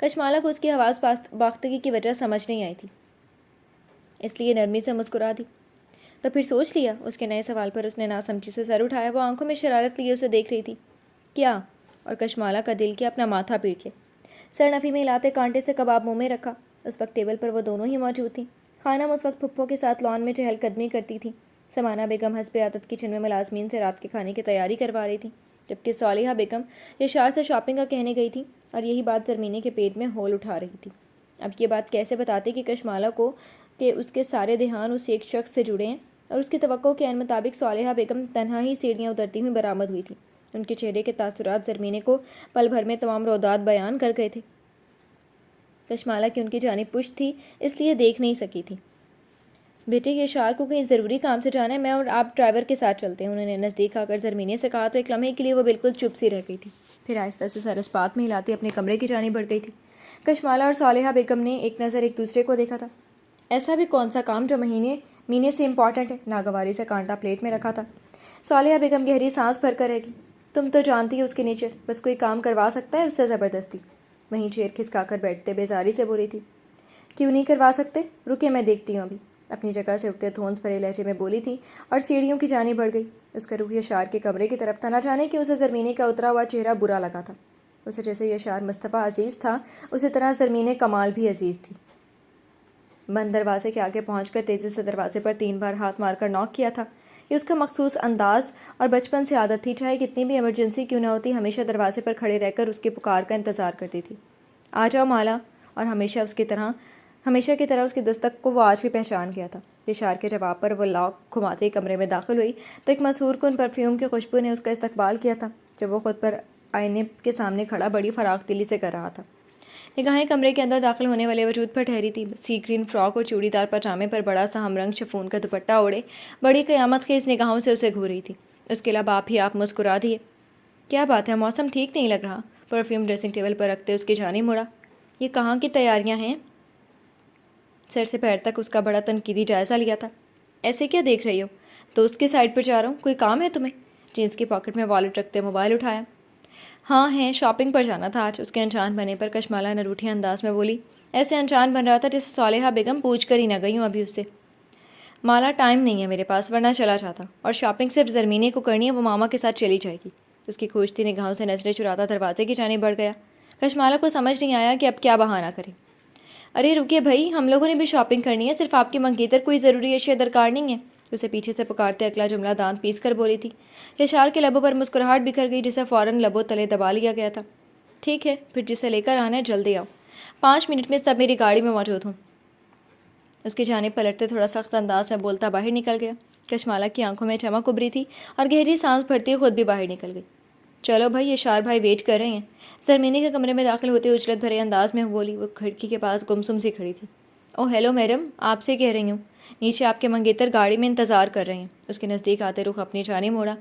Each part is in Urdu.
کشمالہ کو اس کی حواس باختگی کی وجہ سمجھ نہیں آئی تھی، اس لیے نرمی سے مسکرا دی۔ تو پھر سوچ لیا؟ اس کے نئے سوال پر اس نے ناسمجھی سے سر اٹھایا۔ وہ آنکھوں میں شرارت لیے اسے دیکھ رہی تھی۔ کیا؟ اور کشمالہ کا دل کیا اپنا ماتھا پیٹ لے۔ سر نفی میں ہلاتے کانٹے سے کباب منہ میں رکھا۔ اس وقت ٹیبل پر وہ دونوں ہی موجود تھیں۔ خانم اس وقت پھپھو کے ساتھ لان میں چہل قدمی کرتی تھی۔ سمانہ بیگم حسب عادت کچن میں ملازمین سے رات کے کھانے کی تیاری کروا رہی تھی، جبکہ صالحہ بیگم یشار سے شاپنگ کا کہنے گئی تھی، اور یہی بات زرمینے کے پیٹ میں ہول اٹھا رہی تھی۔ اب یہ بات کیسے بتاتے کہ کشمالہ کو کہ اس کے سارے دھیان اس ایک شخص سے جڑے ہیں، اور اس کی توقع کے عین مطابق صالحہ بیگم تنہا ہی سیڑھیاں اترتی ہوئی برآمد ہوئی تھی۔ ان کے چہرے کے تاثرات زرمینے کو پل بھر میں تمام رودات بیان کر گئے تھے۔ کشمالہ کی ان کی جانب پشت تھی، اس لیے دیکھ نہیں سکی تھی۔ بیٹے، یہ شار کو کہیں ضروری کام سے جانا ہے، میں اور آپ ڈرائیور کے ساتھ چلتے ہیں۔ انہوں نے نزدیک آ کر زرمینے سے کہا تو ایک لمحے کے لیے وہ بالکل چپ سی رہ گئی تھی، پھر آہستہ سے سر اس بات میں ہلاتی اپنے کمرے کی جانب بڑھ گئی تھی۔ کشمالہ اور صالحہ بیگم نے ایک نظر ایک دوسرے کو دیکھا تھا۔ ایسا بھی کون سا کام جو مہینے سے امپورٹنٹ ہے؟ ناگواری سے کانٹا پلیٹ میں رکھا تھا۔ صالحہ بیگم گہری سانس بھر کر رہ گئی۔ تم تو جانتی ہو اس کے نیچر، بس کوئی کام کروا سکتا ہے اس سے زبردستی۔ وہیں چیئر کھسکا کر بیٹھتے بیزاری سے بولی تھی۔ کیوں نہیں کروا سکتے؟ رکے، میں دیکھتی ہوں ابھی، اپنی جگہ سے اٹھتے دھونس بھرے لہجے میں بولی تھی اور سیڑھیوں کی جانب بڑھ گئی۔ اس کا رخ یشار کے کمرے کی طرف تھا۔ نہ جانے کہ اسے زرمینے کا اترا ہوا چہرہ برا لگا تھا۔ اسے جیسے یشار مصطفیٰ عزیز تھا، اسی طرح زرمینے کمال بھی عزیز تھی۔ بند دروازے کے آگے پہنچ کر تیزی سے دروازے پر 3 بار ہاتھ مار کر ناک کیا تھا۔ یہ اس کا مخصوص انداز اور بچپن سے عادت تھی، چاہے کتنی بھی ایمرجنسی کیوں نہ ہوتی، ہمیشہ دروازے پر کھڑے رہ کر اس کی پکار کا انتظار کرتی تھی۔ آ جاؤ مالا، اور ہمیشہ کی طرح اس کی دستک کو وہ آج بھی پہچان گیا تھا۔ یشار کے جواب پر وہ لاک گھماتے ہی کمرے میں داخل ہوئی تو ایک مسحور کن پرفیوم کی خوشبو نے اس کا استقبال کیا تھا، جب وہ خود پر آئینے کے سامنے کھڑا بڑی فراخ دلی سے کر رہا تھا۔ نگاہیں کمرے کے اندر داخل ہونے والے وجود پر ٹھہری تھی۔ سی گرین فراک اور چوڑی دار پاجامے پر بڑا سا ہم رنگ شفون کا دوپٹہ اوڑے بڑی قیامت خیز نگاہوں سے اسے گھور رہی تھی۔ اس کے لب آپ ہی آپ مسکرا دیے۔ کیا بات ہے، موسم ٹھیک نہیں لگ رہا؟ پرفیوم ڈریسنگ ٹیبل پر رکھتے اس کی جانب مڑا۔ یہ کہاں کی تیاریاں ہیں؟ سر سے پیر تک اس کا بڑا تنقیدی جائزہ لیا تھا۔ ایسے کیا دیکھ رہی ہو؟ دوست کی سائڈ پر جا رہا ہوں، کوئی کام ہے تمہیں؟ جینس کی پاکٹ میں والیٹ رکھتے موبائل اٹھایا۔ ہاں ہیں، شاپنگ پر جانا تھا آج۔ اس کے انجان بننے پر کشمالہ نروٹھی انداز میں بولی، ایسے انجان بن رہا تھا جیسے صالحہ بیگم پوچھ کر ہی نہ گئی ہوں ابھی اس سے۔ مالا، ٹائم نہیں ہے میرے پاس، ورنہ چلا جاتا، اور شاپنگ صرف زرمینے کو کرنی ہے، وہ ماما کے ساتھ چلی جائے گی۔ اس کی کھوجتی نگاہوں سے نظریں چراتا دروازے کی جانب بڑھ گیا۔ کشمالہ کو سمجھ نہیں آیا کہ اب کیا بہانہ کرے۔ ارے رکیے بھائی، ہم لوگوں نے بھی شاپنگ کرنی ہے، صرف آپ کی منگیتر کوئی ضروری اشیاء درکار نہیں ہے۔ اسے پیچھے سے پکارتے اگلا جملہ دانت پیس کر بولی تھی۔ یشار کے لبوں پر مسکراہٹ بکھر گئی، جسے فوراً لبوں تلے دبا لیا گیا تھا۔ ٹھیک ہے، پھر جسے لے کر آنا ہے جلدی آؤ، 5 منٹ میں سب میری گاڑی میں موجود ہوں۔ اس کی جانب پلٹتے تھوڑا سخت انداز میں بولتا باہر نکل گیا۔ کشمالہ کی آنکھوں میں چمک ابھری تھی اور گہری سانس بھرتی خود بھی باہر نکل گئی۔ چلو بھائی، یشار بھائی ویٹ کر رہے ہیں۔ زرمینے کے کمرے میں داخل ہوتے اجلت بھرے انداز میں بولی۔ وہ کھڑکی کے پاس گمسم سی کھڑی تھی۔ او ہیلو میڈم، آپ سے کہہ رہی ہوں، نیچے آپ کے منگیتر گاڑی میں انتظار کر رہے ہیں۔ اس کے نزدیک آتے رخ اپنی جانب موڑا۔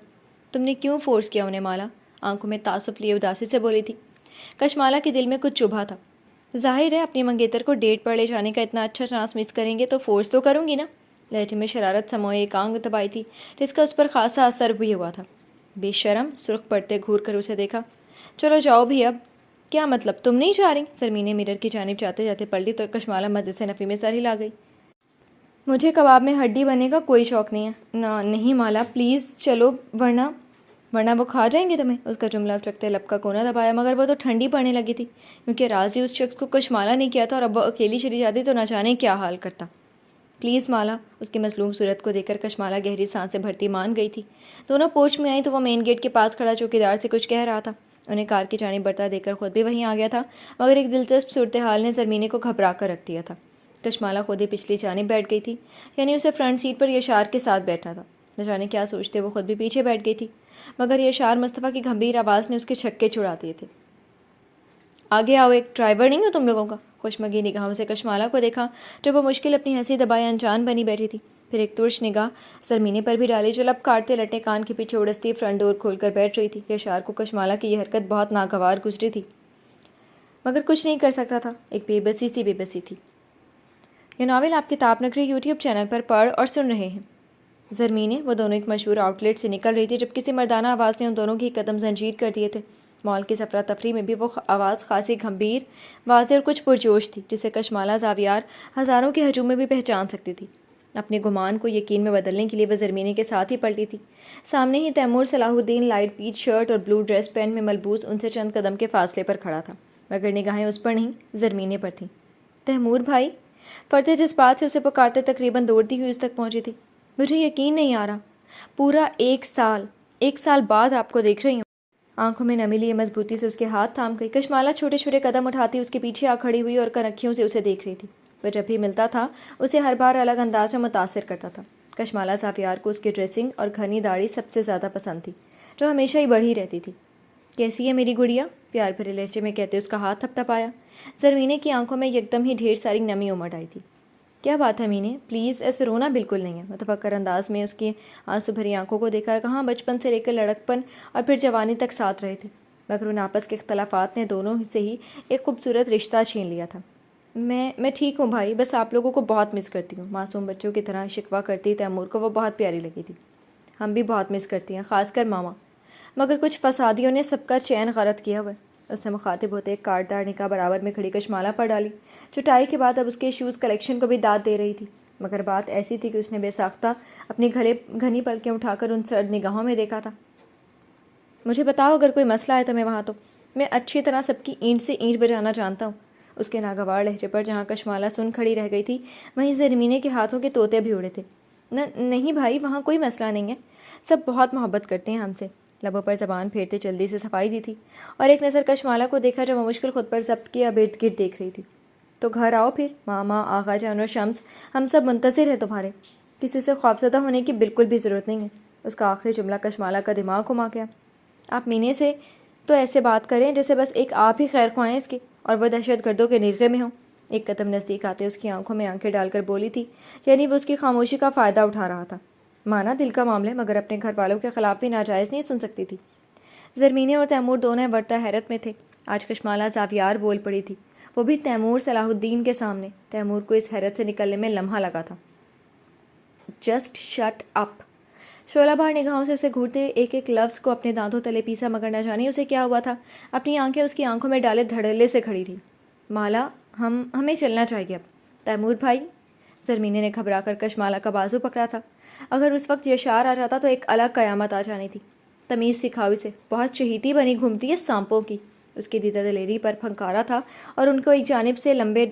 تم نے کیوں فورس کیا انہیں مالا؟ آنکھوں میں تعصب لیے اداسی سے بولی تھی۔ کشمالہ کے دل میں کچھ چبھا تھا۔ ظاہر ہے اپنی منگیتر کو ڈیٹ پر لے جانے کا اتنا اچھا چانس مس کریں گے تو فورس تو کروں گی نا۔ لہجے میں شرارت سموئے ایک آنگ دبائی تھی جس کا اس پر خاصا اثر بھی ہوا تھا۔ بے شرم، سرخ پڑتے گھور کر اسے دیکھا۔ چلو جاؤ بھی اب۔ کیا مطلب، تم نہیں جا رہی؟ زرمینے مرر کی جانب جاتے جاتے پلٹی تو کشمالہ مزے سے نفی میں سر ہلا گئی۔ مجھے کباب میں ہڈی بننے کا کوئی شوق نہیں ہے۔ نہیں مالا پلیز چلو، ورنہ وہ کھا جائیں گے تمہیں۔ اس کا جملہ چکتے لب کا کونا دبایا، مگر وہ تو ٹھنڈی پڑنے لگی تھی، کیونکہ راضی اس شخص کو کشمالہ نہیں کیا تھا، اور اب وہ اکیلی چلی جاتی تو نہ جانے کیا حال کرتا۔ پلیز مالا، اس کی مظلوم صورت کو دیکھ کر کشمالہ گہری سانسیں بھرتی مان گئی تھی۔ دونوں پوچھ میں آئیں تو وہ مین گیٹ کے پاس کھڑا چوکیدار سے کچھ کہہ رہا تھا۔ انہیں کار کی جانب بڑھتا دیکھ کر خود بھی وہیں آ گیا تھا، مگر ایک دلچسپ صورتحال نے زرمینے کو گھبرا کر رکھ دیا تھا۔ کشمالہ خود ہی پچھلی جانب بیٹھ گئی تھی، یعنی اسے فرنٹ سیٹ پر یشار کے ساتھ بیٹھنا تھا۔ نہ جانے کیا سوچتے وہ خود بھی پیچھے بیٹھ گئی تھی، مگر یشار مصطفیٰ کی گھمبیر آواز نے اس کے چھکے چھڑا دیے تھے۔ آگے آؤ، ایک ڈرائیور نہیں ہو تم لوگوں کا؟ خوشمگی نگاہوں سے کشمالہ کو دیکھا جب وہ مشکل اپنی ہنسی دبائے انجان بنی بیٹھی تھی، پھر ایک ترش نگاہ زرمینے پر بھی ڈالی جو لب کاٹتے لٹے کان کے پیچھے اڑستی فرنٹ ڈور کھول کر بیٹھ رہی تھی۔ یشار کو کشمالہ کی یہ حرکت بہت ناگوار گزری تھی، مگر کچھ نہیں کر سکتا تھا، ایک بے بسی تھی۔ یہ ناول آپ کتاب نگری یوٹیوب چینل پر پڑھ اور سن رہے ہیں۔ زرمینے، وہ دونوں ایک مشہور آؤٹ لیٹ سے نکل رہی تھی جب کسی مردانہ آواز نے ان دونوں کی قدم زنجیر کر دیے تھے۔ مال کی افراتفری میں بھی وہ آواز خاصی گھمبیر، واضح اور کچھ پرجوش تھی، جسے کشمالہ زاویار ہزاروں کے ہجوم میں بھی پہچان سکتی تھی۔ اپنے گمان کو یقین میں بدلنے کے لیے وہ زرمینے کے ساتھ ہی پلٹی تھی۔ سامنے ہی تیمور صلاح الدین لائٹ پیچ شرٹ اور بلو ڈریس پینٹ میں ملبوس ان سے چند قدم کے فاصلے پر کھڑا تھا، مگر نگاہیں اس پر نہیں، زرمینے پر تھیں۔ تیمور بھائی، فرتے جس بات سے اسے پکارتے تقریباً دوڑتی ہوئی اس تک پہنچی تھی۔ مجھے یقین نہیں آ رہا، پورا ایک سال بعد آپ کو دیکھ رہی ہوں۔ آنکھوں میں نمی لیے مضبوطی سے اس کے ہاتھ تھام گئی۔ کشمالہ چھوٹے چھوٹے قدم اٹھاتی اس کے پیچھے آ کھڑی ہوئی اور کنکھیوں سے اسے دیکھ رہی تھی۔ وہ جب بھی ملتا تھا اسے ہر بار الگ انداز میں متاثر کرتا تھا۔ کشمالہ زاویار کو اس کی ڈریسنگ اور گھنی داڑھی سب سے زیادہ پسند تھی، جو ہمیشہ ہی بڑھی رہتی تھی۔ کیسی ہے میری گڑیا؟ پیار بھرے لہجے میں کہتے اس کا ہاتھ تھپ تھپایا۔ زرمینے کی آنکھوں میں یکدم ہی ڈھیر ساری نمی امڑ آئی تھی۔ کیا بات ہے مینے؟ پلیز، ایسے رونا بالکل نہیں ہے۔ متفکر انداز میں اس کی آنسو بھری آنکھوں کو دیکھا۔ کہاں بچپن سے لے کر لڑکپن اور پھر جوانی تک ساتھ رہے تھے، مگر ان آپس کے اختلافات نے دونوں سے ہی ایک خوبصورت رشتہ چھین لیا تھا۔ میں ٹھیک ہوں بھائی، بس آپ لوگوں کو بہت مس کرتی ہوں، معصوم بچوں کی طرح شکوہ کرتی تیمور کو وہ بہت پیاری لگی تھی۔ ہم بھی بہت مس کرتی ہیں، خاص کر ماما، مگر کچھ فسادیوں نے سب کا چین غارت کیا ہوا ہے۔ اس نے مخاطب ہوتے ایک کاٹدار نگاہ برابر میں کھڑی کشمالہ پر ڈالی۔ چٹائی کے بعد اب اس کے شوز کلیکشن کو بھی داد دے رہی تھی، مگر بات ایسی تھی کہ اس نے بے ساختہ اپنی گھنی پلکیں اٹھا کر ان سرد نگاہوں میں دیکھا تھا۔ مجھے بتاؤ اگر کوئی مسئلہ ہے تمہیں وہاں تو میں اچھی طرح سب کی اینٹ سے اینٹ بجانا جانتا ہوں۔ اس کے ناگوار لہجے پر جہاں کشمالہ سن کھڑی رہ گئی تھی، وہیں زرمینے کے ہاتھوں کے طوطے بھی اڑے تھے۔ نہیں بھائی، وہاں کوئی مسئلہ نہیں ہے، سب بہت محبت کرتے ہیں ہم سے۔ لبوں پر زبان پھیرتے جلدی سے صفائی دی تھی اور ایک نظر کشمالہ کو دیکھا جو وہ مشکل خود پر ضبط کیا اب ارد گرد دیکھ رہی تھی۔ تو گھر آؤ پھر، ماما، آغا جان اور شمس، ہم سب منتظر ہیں تمہارے۔ کسی سے خوفزدہ ہونے کی بالکل بھی ضرورت نہیں ہے۔ اس کا آخری جملہ کشمالہ کا دماغ گھما گیا۔ آپ مینے سے تو ایسے بات کریں جیسے بس ایک آپ ہی خیر خواہ ہیں اس کے، اور وہ دہشت گردوں کے نرغے میں ہوں۔ ایک قدم نزدیک آتے اس کی آنکھوں میں آنکھیں ڈال کر بولی تھی، یعنی وہ اس کی خاموشی کا فائدہ اٹھا رہا تھا۔ مانا دل کا معاملہ، مگر اپنے گھر والوں کے خلاف بھی ناجائز نہیں سن سکتی تھی۔ زرمینے اور تیمور دونوں ورطہ حیرت میں تھے۔ آج کشمالہ زاویار بول پڑی تھی، وہ بھی تیمور صلاح الدین کے سامنے۔ تیمور کو اس حیرت سے نکلنے میں لمحہ لگا تھا۔ Just shut up! شعلہ بھار نگاہوں سے اسے گھورتے ایک ایک لفظ کو اپنے دانتوں تلے پیسا، مگر نہ جانے اسے کیا ہوا تھا، اپنی آنکھیں اس کی آنکھوں میں ڈالے دھڑلے سے کھڑی تھی۔ مالا، ہمیں چلنا چاہیے اب۔ تیمور بھائی، زرمینے نے گھبرا کر کشمالہ کا بازو پکڑا تھا۔ اگر اس وقت یشار آ جاتا تو ایک الگ قیامت آ جانی تھی۔ تمیز سکھاؤ اسے، بہت چہیتی بنی گھومتی ہے سانپوں کی۔ اس کی دیدہ دلیری پر پھنکارا تھا اور ان کو ایک جانب سے لمبے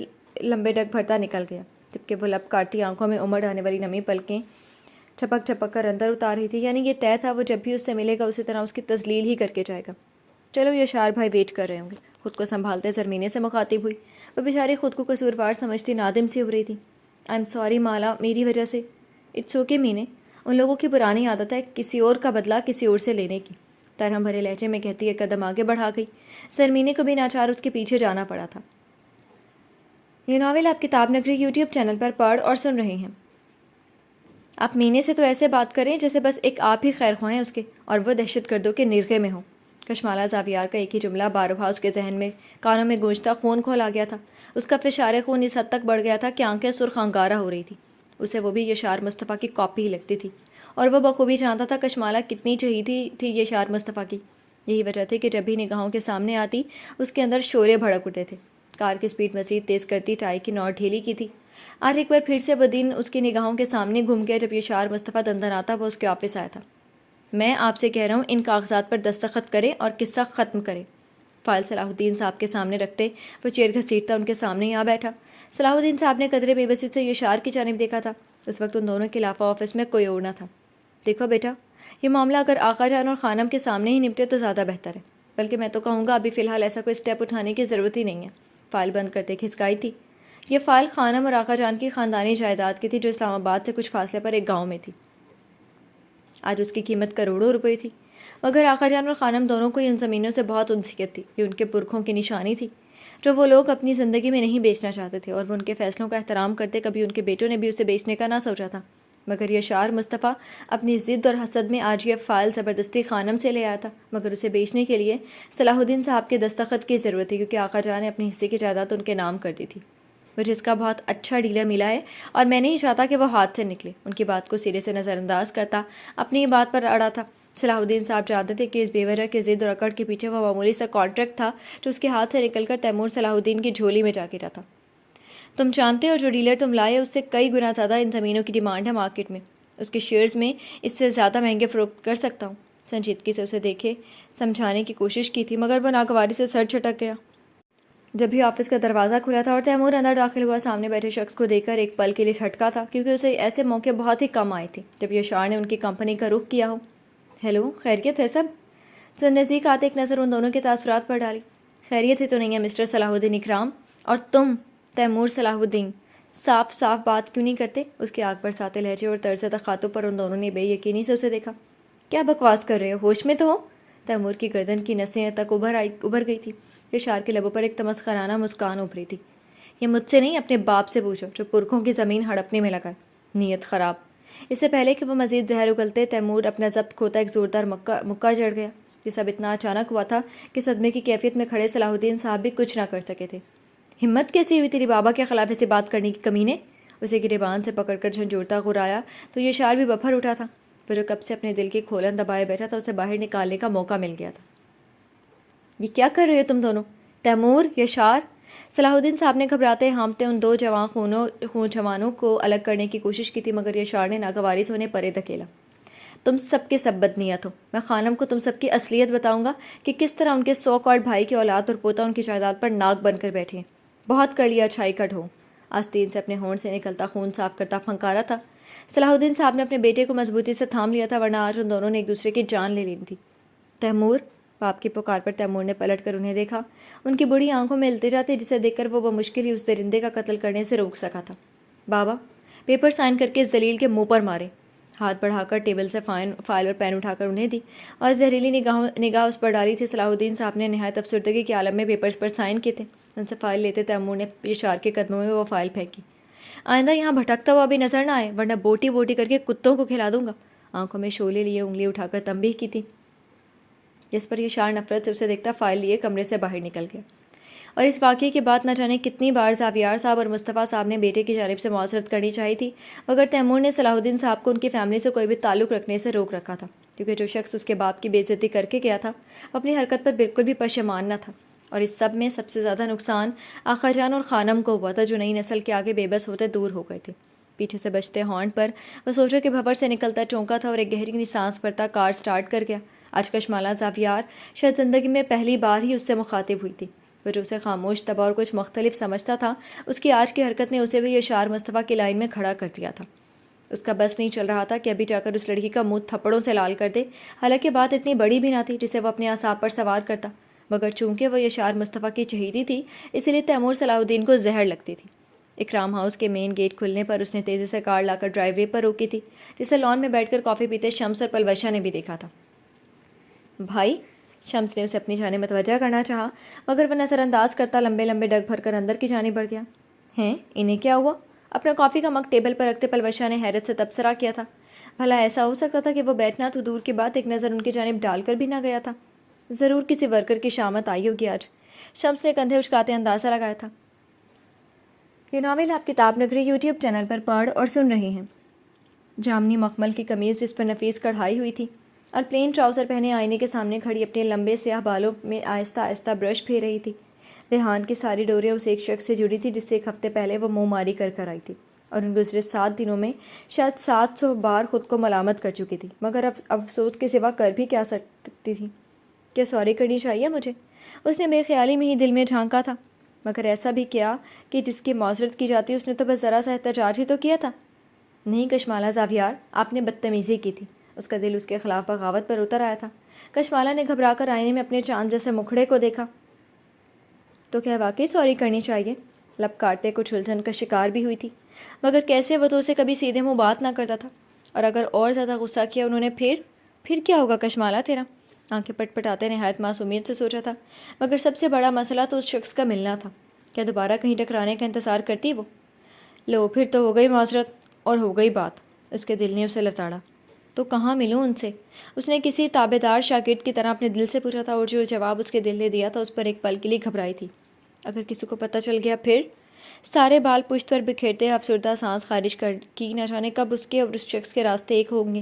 ڈگ بھرتا نکل گیا، جبکہ وہ لب کاٹتی آنکھوں میں امڑ آنے والی نمی پلکیں چھپک چھپک کر اندر اتار رہی تھی۔ یعنی یہ طے تھا وہ جب بھی اس سے ملے گا اسی طرح اس کی تذلیل ہی کر کے جائے گا۔ چلو، یشار بھائی ویٹ کر رہے ہوں گے۔ خود کو سنبھالتے زرمینے سے مخاطب ہوئی۔ وہ بیچاری خود کو قصوروار سمجھتی نادم سی ہو رہی تھی۔ آئی ایم سوری مالا، میری وجہ سے۔ اٹس اوکے مینے، ان لوگوں کی پرانی عادت ہے کسی اور کا بدلہ کسی اور سے لینے کی، ترہم بھرے لہجے میں کہتی ایک قدم آگے بڑھا گئی۔ زرمینے کو بھی ناچار اس کے پیچھے جانا پڑا تھا۔ یہ ناول آپ کتاب نگری یوٹیوب چینل پر پڑھ اور سن رہے ہیں۔ آپ مینے سے تو ایسے بات کریں جیسے بس ایک آپ ہی خیر خواہ ہیں اس کے، اور وہ دہشت گردوں کے نرغے میں ہوں۔ کشمالہ زاویار کا ایک ہی جملہ بارہا اس کے ذہن میں کانوں میں گونجتا خون کھولا گیا تھا۔ اس کا فشار خون اس حد تک بڑھ گیا تھا کہ آنکھیں سرخ انگارہ ہو رہی تھی۔ اسے وہ بھی یشار مصطفیٰ کی کاپی ہی لگتی تھی، اور وہ بخوبی جانتا تھا کشمالہ کتنی چہیتی تھی یشار مصطفیٰ کی۔ یہی وجہ تھی کہ جب بھی نگاہوں کے سامنے آتی اس کے اندر شورے بھڑک اٹھے تھے۔ کار کی سپیڈ مزید تیز کرتی ٹائی کی نوٹ ڈھیلی کی تھی۔ آج ایک بار پھر سے وہ دن اس کی نگاہوں کے سامنے گھوم گیا جب یشار مصطفیٰ دندن آتا وہ اس کے آفس آیا تھا۔ میں آپ سے کہہ رہا ہوں ان کاغذات پر دستخط کریں اور قصہ ختم کریں۔ فائل صلاح الدین صاحب کے سامنے رکھتے وہ چیئر گھسیٹتا ان کے سامنے ہی آ بیٹھا۔ صلاح الدین صاحب نے قدرے بے بسی سے یشار کی جانب دیکھا تھا۔ اس وقت ان دونوں کے علاوہ آفس میں کوئی اور نہ تھا۔ دیکھو بیٹا، یہ معاملہ اگر آقا جان اور خانم کے سامنے ہی نپٹے تو زیادہ بہتر ہے، بلکہ میں تو کہوں گا ابھی فی الحال ایسا کوئی اسٹیپ اٹھانے کی ضرورت ہی نہیں ہے۔ فائل بند کرتے کھسکائی تھی۔ یہ فائل خانم اور آقا جان کی خاندانی جائیداد کی تھی جو اسلام آباد سے کچھ فاصلے پر ایک گاؤں میں تھی۔ آج اس کی قیمت کروڑوں روپے تھی، مگر آقا جان اور خانم دونوں کو ان زمینوں سے بہت انسیت تھی۔ یہ ان کے پرکھوں کی نشانی تھی جو وہ لوگ اپنی زندگی میں نہیں بیچنا چاہتے تھے، اور وہ ان کے فیصلوں کا احترام کرتے۔ کبھی ان کے بیٹوں نے بھی اسے بیچنے کا نہ سوچا تھا، مگر یشار مصطفیٰ اپنی ضد اور حسد میں آج یہ فائل زبردستی خانم سے لے آیا تھا، مگر اسے بیچنے کے لیے صلاح الدین صاحب کے دستخط کی ضرورت تھی، کیونکہ آقا جان نے اپنے حصے کی جائیداد ان کے نام کر دی تھی۔ مجھے اس کا بہت اچھا ڈیلر ملا ہے اور میں نہیں چاہتا کہ وہ ہاتھ سے نکلے۔ ان کی بات کو سرے سے نظر انداز کرتا اپنی بات پر اڑا تھا۔ صلاح الدین صاحب جانتے تھے کہ اس بے وجہ کی ضد اور اکڑ کے پیچھے وہ معمولی سا کانٹریکٹ تھا جو اس کے ہاتھ سے نکل کر تیمور صلاح الدین کی جھولی میں جا گرا تھا۔ تم جانتے ہو جو ڈیلر تم لائے اس سے کئی گنا زیادہ ان زمینوں کی ڈیمانڈ ہے مارکیٹ میں، اس کے شیئرز میں اس سے زیادہ مہنگے فروخت کر سکتا ہوں۔ سنجیدگی سے اسے دیکھے سمجھانے کی کوشش کی تھی مگر وہ ناگواری سے سر چھٹک گیا۔ جب بھی آفس کا دروازہ کھلا تھا اور تیمور اندر داخل ہوا، سامنے بیٹھے شخص کو دیکھ کر ایک پل کے لیے ہٹکا تھا، کیونکہ اسے ایسے موقع بہت ہی کم آئے تھے جب یشار نے ان کی کمپنی کا رخ کیا ہو۔ ہیلو، خیریت ہے سب؟ نزدیک آتے ایک نظر ان دونوں کے تاثرات پر ڈالی۔ خیریت ہی تو نہیں ہے مسٹر صلاح الدین اکرام، اور تم تیمور صلاح الدین، صاف صاف بات کیوں نہیں کرتے؟ اس کے آگ برساتے لہجے اور طرز تخاطب پر ان دونوں نے بے یقینی سے اسے دیکھا۔ کیا بکواس کر رہے ہو، ہوش میں تو ہو؟ تیمور کی گردن کی نسیں تک ابھر گئی تھی۔ یشار کے لبوں پر ایک تمسخرانہ مسکان ابھری تھی۔ یہ مجھ سے نہیں، اپنے باپ سے پوچھو جو پرکھوں کی زمین ہڑپنے میں لگا ہے۔ نیت خراب۔ اس سے پہلے کہ وہ مزید زہر اگلتے، تیمور اپنا ضبط کھوتا ایک زوردار مکہ جڑ گیا۔ یہ سب اتنا اچانک ہوا تھا کہ صدمے کی کیفیت میں کھڑے صلاح الدین صاحب بھی کچھ نہ کر سکے تھے۔ ہمت کیسی ہوئی تیری بابا کے خلاف ایسی بات کرنے کی، کمینے؟ اسے گریبان سے پکڑ کر جھنجھوڑتا غرایا تو یشار بھی بفر اٹھا تھا۔ وہ جو کب سے اپنے دل کی کھولن دبائے بیٹھا تھا اسے باہر نکالنے کا موقع مل گیا تھا۔ یہ کیا کر رہے ہو تم دونوں؟ تیمور، یشار؟ صلاح الدین صاحب نے گھبراتے ہامتے ان دو جوانوں کو الگ کرنے کی کوشش کی تھی مگر یشار نے ناگواری سے انہیں پرے دھکیلا۔ تم سب کے سب بدنیت ہو۔ میں خانم کو تم سب کی اصلیت بتاؤں گا کہ کس طرح ان کے 100 کارڈ بھائی کی اولاد اور پوتا ان کی جائیداد پر ناک بن کر بیٹھے ہیں۔ بہت کر لیا اچھائی کا ڈھو۔ آستین سے اپنے ہونٹ سے نکلتا خون صاف کرتا پھنکارا تھا۔ صلاح الدین صاحب نے اپنے بیٹے کو مضبوطی سے تھام لیا تھا ورنہ آج ان دونوں نے ایک دوسرے کی جان لے لینی تھی۔ تیمور، باپ کی پکار پر تیمور نے پلٹ کر انہیں دیکھا۔ ان کی بڑی آنکھوں میں التجا تھی جسے دیکھ کر وہ بمشکل ہی اس درندے کا قتل کرنے سے روک سکا تھا۔ بابا، پیپر سائن کر کے اس دلیل کے منہ پر مارے۔ ہاتھ بڑھا کر ٹیبل سے فائل اور پین اٹھا کر انہیں دی اور زہریلی نگاہ اس پر ڈالی تھی۔ صلاح الدین صاحب نے نہایت افسردگی کے عالم میں پیپرز پر سائن کیے تھے۔ ان سے فائل لیتے تیمور نے یشار کے قدموں میں وہ فائل پھینکی۔ آئندہ یہاں بھٹکتا ہوا بھی نظر نہ آئے ورنہ بوٹی بوٹی کر کے کتوں کو کھلا دوں گا۔ آنکھوں میں شعلے لیے انگلی اٹھا کر تنبیہ کی تھی، جس پر یشار نفرت سے اسے دیکھتا فائل لیے کمرے سے باہر نکل گیا۔ اور اس واقعے کے بعد نہ جانے کتنی بار زاویار صاحب اور مصطفیٰ صاحب نے بیٹے کی جانب سے معذرت کرنی چاہی تھی مگر تیمور نے صلاح الدین صاحب کو ان کی فیملی سے کوئی بھی تعلق رکھنے سے روک رکھا تھا، کیونکہ جو شخص اس کے باپ کی بے عزتی کر کے گیا تھا وہ اپنی حرکت پر بالکل بھی پشیمان نہ تھا۔ اور اس سب میں سب سے زیادہ نقصان آقا جان اور خانم کو ہوا تھا جو نئی نسل کے آگے بے بس ہوتے دور ہو گئے تھے۔ پیچھے سے بجتے ہارن پر وہ سوچا کہ بھور سے نکلتا چونکا تھا اور ایک گہری سانس بھرتا کار سٹارٹ کر گیا۔ آج کشمالہ زاویار شاید زندگی میں پہلی بار ہی اس سے مخاطب ہوئی تھی۔ وہ جو اسے خاموش طبع اور کچھ مختلف سمجھتا تھا، اس کی آج کی حرکت نے اسے بھی یشار مصطفیٰ کی لائن میں کھڑا کر دیا تھا۔ اس کا بس نہیں چل رہا تھا کہ ابھی جا کر اس لڑکی کا منہ تھپڑوں سے لال کر دے، حالانکہ بات اتنی بڑی بھی نہ تھی جسے وہ اپنے اعصاب پر سوار کرتا، مگر چونکہ وہ یشار مصطفیٰ کی چہیتی تھی اسی لیے تیمور صلاح الدین کو زہر لگتی تھی۔ اکرام ہاؤس کے مین گیٹ کھلنے پر اس نے تیزی سے کار لا کر ڈرائیو وے پر روکی تھی، جسے لان میں بیٹھ کر کافی پیتے شمس اور پلوشا نے بھی دیکھا تھا۔ بھائی، شمس نے اسے اپنی جانب متوجہ کرنا چاہا مگر وہ نظر انداز کرتا لمبے لمبے ڈگ بھر کر اندر کی جانب بڑھ گیا۔ ہیں، انہیں کیا ہوا؟ اپنا کافی کا مگ ٹیبل پر رکھتے پلوشا نے حیرت سے تبصرہ کیا تھا۔ بھلا ایسا ہو سکتا تھا کہ وہ بیٹھنا تو دور کی بات ایک نظر ان کی جانب ڈال کر بھی نہ گیا تھا؟ ضرور کسی ورکر کی شامت آئی ہوگی آج، شمس نے کندھے اچکاتے اندازہ لگایا تھا۔ یہ ناول آپ کتاب نگری یوٹیوب چینل پر پڑھ اور سن رہے ہیں۔ جامنی مخمل کی قمیض جس پر نفیس کڑھائی ہوئی تھی اور پلین ٹراؤزر پہنے آئینے کے سامنے کھڑی اپنے لمبے سیاہ بالوں میں آہستہ آہستہ برش پھیر رہی تھی۔ ریحان کی ساری ڈوریاں اس ایک شخص سے جڑی تھی جس سے ایک ہفتے پہلے وہ منہ ماری کر آئی تھی اور ان گزرے 7 دنوں میں شاید 700 بار خود کو ملامت کر چکی تھی، مگر اب افسوس کے سوا کر بھی کیا سکتی تھی؟ کیا سوری کرنی چاہیے مجھے؟ اس نے بے خیالی میں ہی دل میں جھانکا تھا، مگر ایسا بھی کیا کہ جس کی معذرت کی جاتی اس نے تو بس ذرا سا احتجاج ہی تو کیا تھا۔ نہیں کشمالہ زاویار، آپ نے بدتمیزی کی تھی۔ اس کا دل اس کے خلاف بغاوت پر اتر آیا تھا۔ کشمالہ نے گھبرا کر آئینے میں اپنے چاند جیسے مکھڑے کو دیکھا۔ تو کیا واقعی سوری کرنی چاہیے؟ لب کاٹتے کچھ الجھن کا شکار بھی ہوئی تھی، مگر کیسے وہ تو اسے کبھی سیدھے منہ بات نہ کرتا تھا، اور اگر اور زیادہ غصہ کیا انہوں نے پھر کیا ہوگا کشمالہ تیرا؟ آنکھیں پٹ پٹاتے نہایت معصومیت سے سوچا تھا، مگر سب سے بڑا مسئلہ تو اس شخص کا ملنا تھا۔ کیا دوبارہ کہیں ٹکرانے کا انتظار کرتی وہ؟ لو، پھر تو ہو گئی معذرت اور ہو گئی بات۔ اس کے دل نے اسے لتاڑا۔ تو کہاں ملوں ان سے؟ اس نے کسی تابع دار شاگرد کی طرح اپنے دل سے پوچھا تھا، اور جو جواب اس کے دل نے دیا تھا اس پر ایک پل کے لیے گھبرائی تھی۔ اگر کسی کو پتہ چل گیا پھر؟ سارے بال پشت پر بکھیرتے افسردہ سانس خارج کی، نہ جانے کب اس کے اور اس شخص کے راستے ایک ہوں گے۔